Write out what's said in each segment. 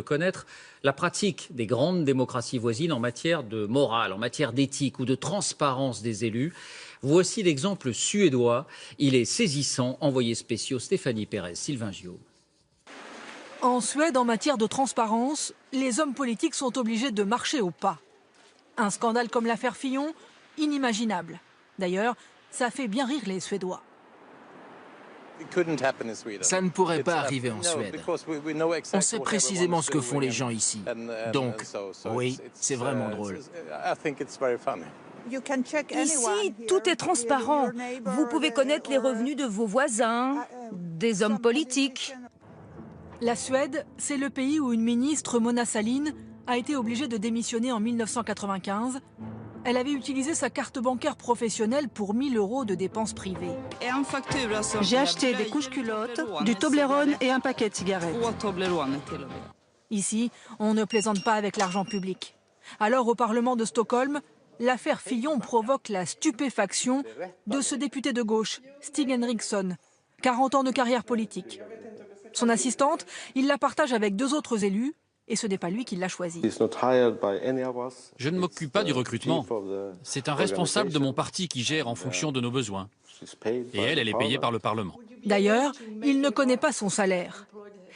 Connaître la pratique des grandes démocraties voisines en matière de morale, en matière d'éthique ou de transparence des élus. Voici l'exemple suédois. Il est saisissant. Envoyés spéciaux Stéphanie Pérez, Sylvain Gio. En Suède, en matière de transparence, les hommes politiques sont obligés de marcher au pas. Un scandale comme l'affaire Fillon, inimaginable. D'ailleurs, ça fait bien rire les Suédois. Ça ne pourrait pas arriver en Suède. On sait précisément ce que font les gens ici. Donc, oui, c'est vraiment drôle. Ici, tout est transparent. Vous pouvez connaître les revenus de vos voisins, des hommes politiques. La Suède, c'est le pays où une ministre, Mona Sahlin, a été obligée de démissionner en 1995. Elle avait utilisé sa carte bancaire professionnelle pour 1 000 € de dépenses privées. J'ai acheté des couches-culottes, du Toblerone et un paquet de cigarettes. Ici, on ne plaisante pas avec l'argent public. Alors, au Parlement de Stockholm, l'affaire Fillon provoque la stupéfaction de ce député de gauche, Stig Henriksson, 40 ans de carrière politique. Son assistante, il la partage avec 2 autres élus, et ce n'est pas lui qui l'a choisi. Je ne m'occupe pas du recrutement. C'est un responsable de mon parti qui gère en fonction de nos besoins. Et elle est payée par le Parlement. D'ailleurs, il ne connaît pas son salaire.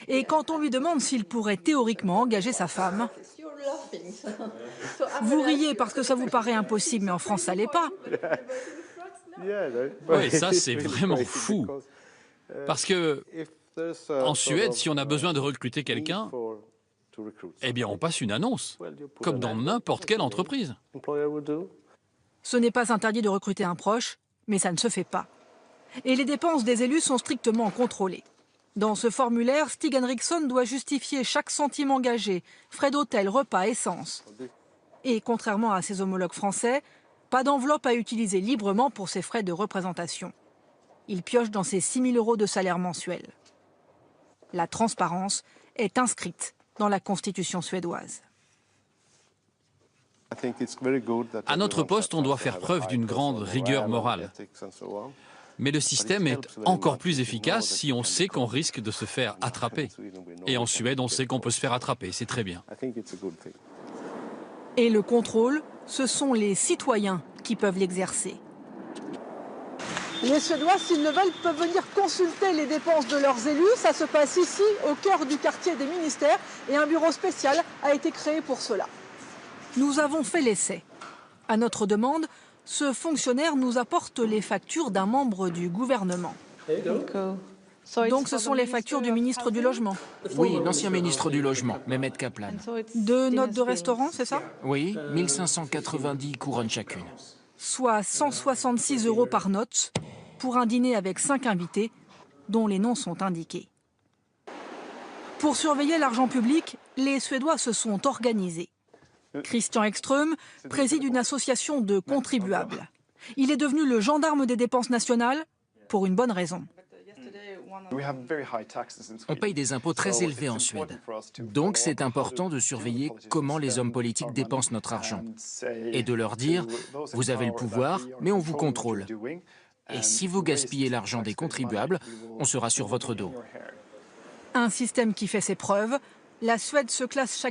Et quand on lui demande s'il pourrait théoriquement engager sa femme, vous riez parce que ça vous paraît impossible, mais en France, ça l'est pas. Oui, ça c'est vraiment fou. Parce que en Suède, si on a besoin de recruter quelqu'un, eh bien on passe une annonce, comme dans n'importe quelle entreprise. Ce n'est pas interdit de recruter un proche, mais ça ne se fait pas. Et les dépenses des élus sont strictement contrôlées. Dans ce formulaire, Stig Henriksson doit justifier chaque centime engagé, frais d'hôtel, repas, essence. Et contrairement à ses homologues français, pas d'enveloppe à utiliser librement pour ses frais de représentation. Il pioche dans ses 6 000 € de salaire mensuel. La transparence est inscrite dans la Constitution suédoise. À notre poste, on doit faire preuve d'une grande rigueur morale. Mais le système est encore plus efficace si on sait qu'on risque de se faire attraper. Et en Suède, on sait qu'on peut se faire attraper, c'est très bien. Et le contrôle, ce sont les citoyens qui peuvent l'exercer. Les Suédois, s'ils le veulent, peuvent venir consulter les dépenses de leurs élus. Ça se passe ici, au cœur du quartier des ministères, et un bureau spécial a été créé pour cela. Nous avons fait l'essai. À notre demande, ce fonctionnaire nous apporte les factures d'un membre du gouvernement. Donc ce sont les factures du ministre du Logement. Oui, l'ancien ministre du Logement, Mehmet Kaplan. 2 notes de restaurant, c'est ça? Oui, 1590 couronnes chacune. Soit 166 € par note, pour un dîner avec 5 invités, dont les noms sont indiqués. Pour surveiller l'argent public, les Suédois se sont organisés. Christian Ekström préside une association de contribuables. Il est devenu le gendarme des dépenses nationales pour une bonne raison. On paye des impôts très élevés en Suède. Donc c'est important de surveiller comment les hommes politiques dépensent notre argent. Et de leur dire, vous avez le pouvoir, mais on vous contrôle. Et si vous gaspillez l'argent des contribuables, on sera sur votre dos. Un système qui fait ses preuves. La Suède se classe chaque